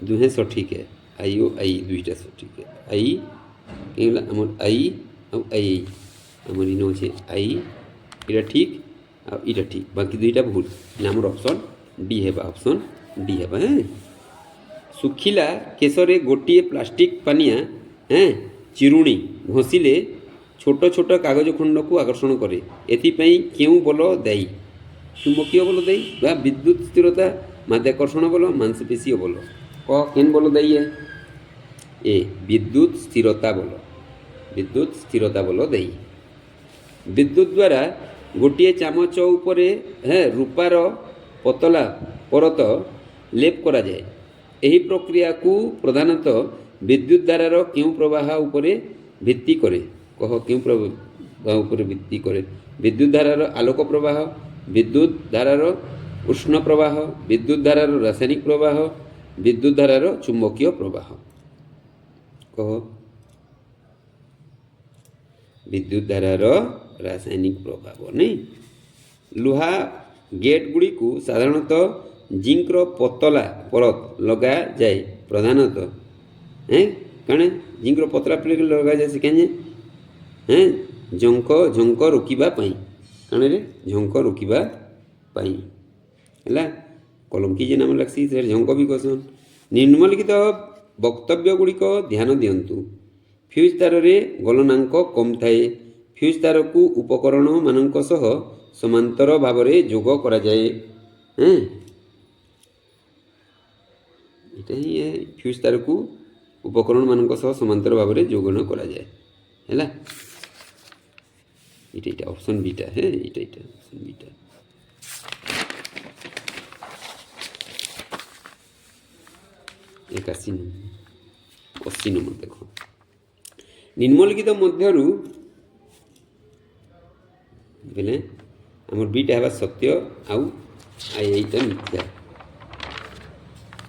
दुहे सठिक है आई ओ आई दुईटा सठिक है आई कहीं आम आई आई आमर इन अच्छे आई ये ठीक आईटा ठीक बाकी दुईटा भूल आमर ऑप्शन डी है ऑप्शन डी है हाँ सुखिला केशरे गोटे प्लास्टिक पानिया हाँ चिरुणी घोषिले छोट छोट कागज खंड को आकर्षण करे एथिपाई क्यों बल दायी चुंबकीय बल दायी बा विद्युत स्थिरता माध्याकर्षण बल मांसपेशीय बल कह केन बल दायी है ए विद्युत स्थिरता बल दायी विद्युत द्वारा गोटे चामच उपरे रूपार पतला परत लेप करा जाए एही प्रक्रिया को प्रधानतः विद्युत धारार क्यों प्रवाह उपरे भित्ति करे कह क्यों प्रवाह उपरे भित्ति करे विद्युत धारार आलोक प्रवाह विद्युत धारार उष्ण प्रवाह विद्युत धारार रासायनिक प्रवाह विद्युत धारार चुंबकीय प्रवाह कह विद्युत धारार रासायनिक प्रभाव नहीं लुहा गेट गुड़ी को साधारणतः जिंकर पतला परत लगा जाए प्रधानतः हैं कणे जिंकर पतला प्लेट लगा जाए से कहें हैं झंक रोकिबा पाई कणे रे झंक रोकिबा पाई हैला कलम की जे नाम लागसी से झंक भी कहसन निम्नलिखित वक्तव्य गुड़िक ध्यान दियंतु फ्यूज तार रे गलनांक कम थाए फ्यूज तार को उपकरण मानक सह समांतर भाव रे जोग करा जाए हैं इटा ही है फ्यूज तार को उपकरण मानक सह समांतर भाव रे जोगन करा जाए हैला इटा ऑप्शन बीटा है इटा ऑप्शन बीटा 81 नंबर 80 नंबर देखो निम्नलिखित मध्यरु बेले हमर बीटा हवा सत्य आउ आई एटा मिथ्या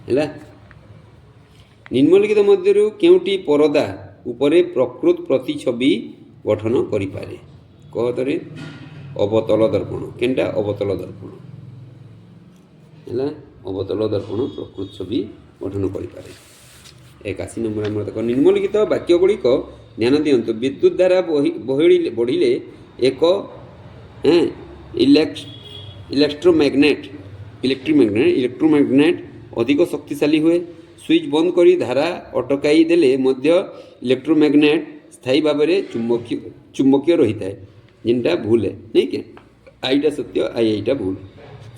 हैला निम्नलिखित मध्यरु केउटी परदा उपरे प्रकृत प्रतिछवि गठन करि पारे कहतरे अवतल दर्पण केनटा अवतल दर्पण हैला अवतल दर्पण प्रकृत छवि गठन करि पारे 81 नंबर आम देख निम्नलिखित वाक्य गुड़िक ध्यान दियंतु विद्युत धारा बढ़िले एक इलेक्ट्रोमैग्नेट अधिक शक्तिशाली हुए स्विच बंद करी धारा अटकाई देले मध्य इलेक्ट्रोमैग्नेट स्थायी भाव में चुंबकीय रही है जिनटा भूल है नहीं क्या आईटा सत्य आईटा भूल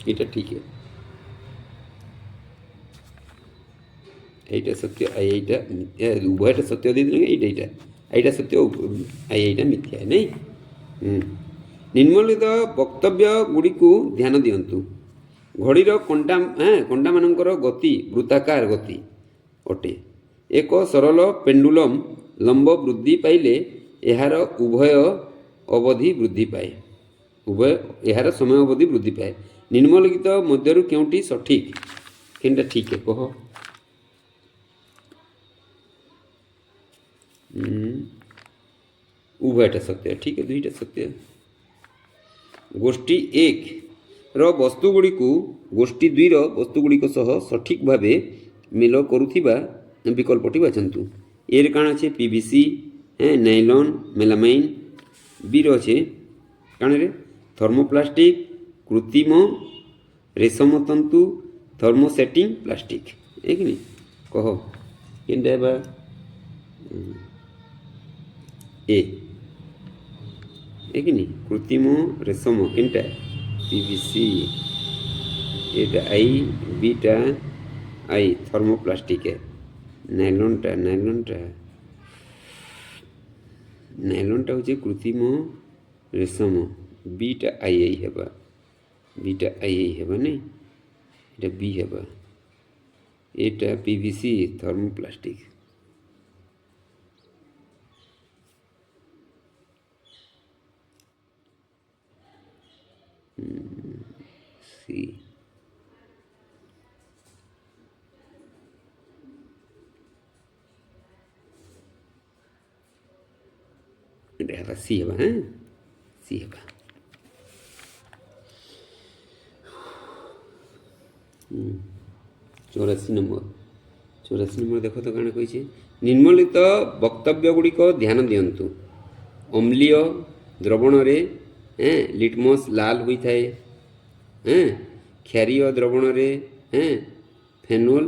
ये ठीक है এইটা সত্য এইটা মিথ্যা উভয়টা সত্য দিয়ে দিলেন এইটা এইটা সত্য এইটা মিথ্যা নেই নিম্নলিখিত বক্তব্য গুড়িকু ধ্যান দিয়ন্তু ঘড়ির কଣ୍ଟା ମାନଙ୍କର ଗତି ବୃତ୍ତାକାର ଗତି ଅଟେ ଏକ ସରଳ ପେଣ୍ଡୁଲମ୍ ଲମ୍ବ ବୃଦ୍ଧି ପାଇଲେ ଏହାର ଉଭୟ ଅବଧି ବୃଦ୍ଧି ପାଏ ଏହାର ସମୟ ଅବଧି ବୃଦ୍ଧି ପାଏ ନିମ୍ନଲିଖିତ ମଧ୍ୟରୁ କେଉଁଟି ସଠିକ୍ କେଉଁଟା ଠିକ୍ କହ उभयटा सत्य ठीक है दुईटा सत्य गोष्ठी एक वस्तुगुड़ी को गोष्ठी दुई वस्तुगुड़ी सह सठिक भाव मेल करुथिबा विकल्पटी बाछंतु ए रे काण अच्छे पीवीसी नाइलॉन मेलामाइन बी अच्छे काण रे थर्मोप्लास्टिक कृत्रिम रेशम तंतु थर्मोसेटिंग प्लास्टिक है कि नहीं कह केनटा ए कि नहीं कृत्रिम रेशम केनटा पीवीसी एटा आई बीटा आई थर्मोप्लास्टिक है नाइलॉनटा हूँ कृत्रिम रेशम बीटा आई हेबा नहीं एटा बी हेबा एटा पीवीसी थर्मोप्लास्टिक सी सी है सी है चौरासी नंबर देख तो कण कही निम्नलिखित वक्तव्य गुड़िक ध्यान दिंतु अम्लीय द्रवण लिटमस लाल होता है क्षारीय द्रवण फेनोल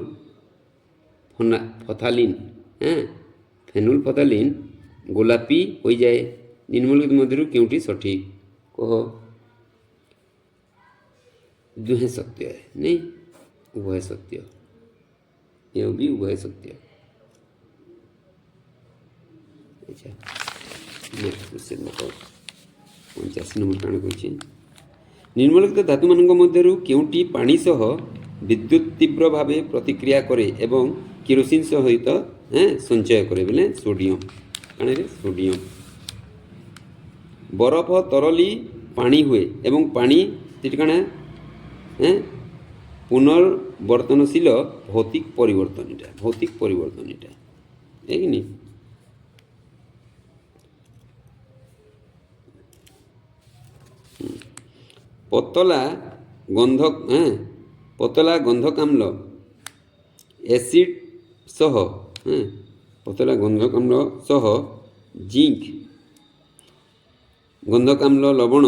फथालीन फेनोल फथालीन गोलापी हो जाए निम्नलिखित मध्य क्योंटी सठिक कह दुहे सत्य है नहीं उभय सत्य ये भी उभय सत्य। अच्छा नेक्स्ट क्वेश्चन देखो 85 नंबर काण कही निम्नलिखित धातु मान मध्य क्योंटी पानी सह विद्युत तीव्र भाव प्रतिक्रिया करे एवं किरोसिन सहित संचय करे बोले सोडियम कण सोडियम बरफ तरली पानी हुए एवं पानी कण पुनर्वर्तनशील भौतिक परिवर्तन है कि नहीं पतला गंधक आम्ल एसिड सह पतला गंधक आम्ल सह जिंक गंधक आम्ल लवण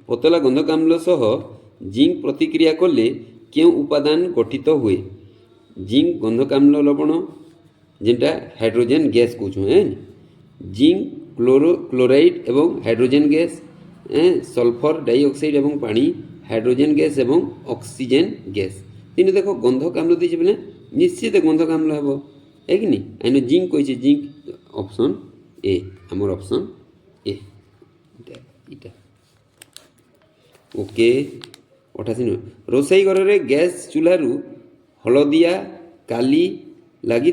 पतला गंधक आम्ल सह जिंक प्रतिक्रिया कले क्यों उपादान गठित हुए जिंक गंधक आम्ल लवण जेनटा हाइड्रोजन गैस कहूँ जिंक क्लोराइड एवं हाइड्रोजन गैस सल्फर डाइऑक्साइड एवं पानी हाइड्रोजन गैस एवं ऑक्सीजन गैस तीन देख गंधक आम्ल दी बोले निश्चित गंधक आम्ल हे है कि नहीं आइन जिंक कही जिंक ऑप्शन ए आमर ऑप्शन ए ओके 88 रोसई घर रे गैस चूल्हारू हलदिया काली लगी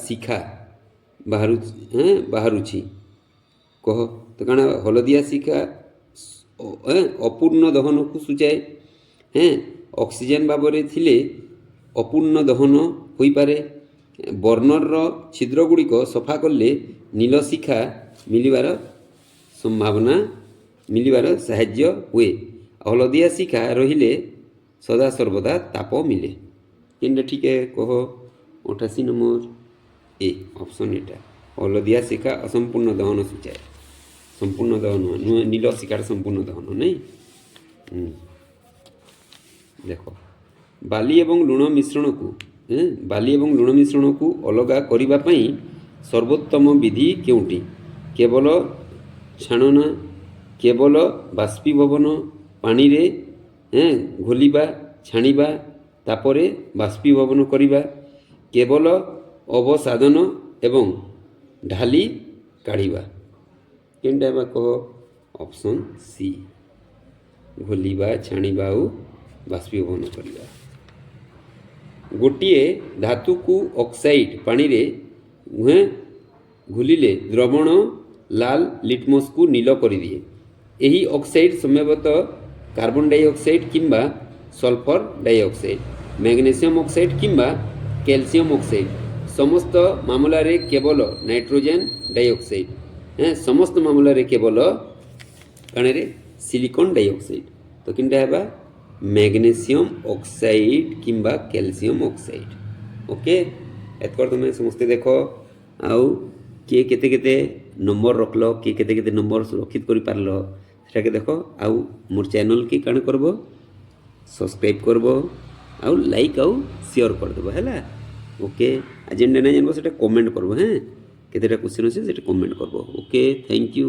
शिखा बाहरुची कह तो कण हलदिया शिखा अपूर्ण दहन को सूचाए ऑक्सीजन भाव थिले अपूर्ण दहन हो पारे बर्नर छिद्र गुड़िक सफा कले नील शिखा मिलिबार संभावना मिलिबार साहाय्य हुए हलदिया शिखा रहिले सदा सर्वदा ताप मिले कि ठीक है कह 88 नंबर ए ऑप्शन एटा हलदिया शिखा असंपूर्ण दहन सूचाए संपूर्ण दहन नील शिखार संपूर्ण दहन नहीं देख बाली एवं लुण मिश्रण को अलगा करिबा पई सर्वोत्तम विधि केउटी केवल छाणना केवल बाष्पीभवन पानी रे घोलिबा छाणिबा तापरे बाष्पीभवन करिबा केवल अवसादन एवं ढाली काढ़िबा केनटा कह ऑप्शन सी घोलिबा छाणिबा और बाष्पीभवन करिबा गोटिए धातु को ऑक्साइड पानी रे घोलिले द्रवण लाल लिटमस को नील कर दिए यही ऑक्साइड संभवतः कार्बन डाइऑक्साइड किंबा सल्फर डाइऑक्साइड मैग्नीशियम ऑक्साइड किंबा कैल्शियम ऑक्साइड समस्त मामला रे केवल नाइट्रोजन डाइऑक्साइड समस्त मामला रे केवल कण रे सिलिकॉन डाइऑक्साइड तो किंटा हेबा मैग्नीशियम ऑक्साइड किंबा कैल्शियम ऑक्साइड ओके एतकर तुम समस्ते देख आउ किए केते केते नंबर रखल किए केते केते नंबर सुरक्षित कर पारल सेटाके देख आउ मोर चैनल की काण करबो सब्सक्राइब करबो आउ लाइक आउ शेयर कर देबो हैला ओके आ जेंडा नै जानबो सेटा कमेंट करबो हैं केतेटा क्वेश्चन আছে সেটা कमेंट करबो ओके थैंक यू।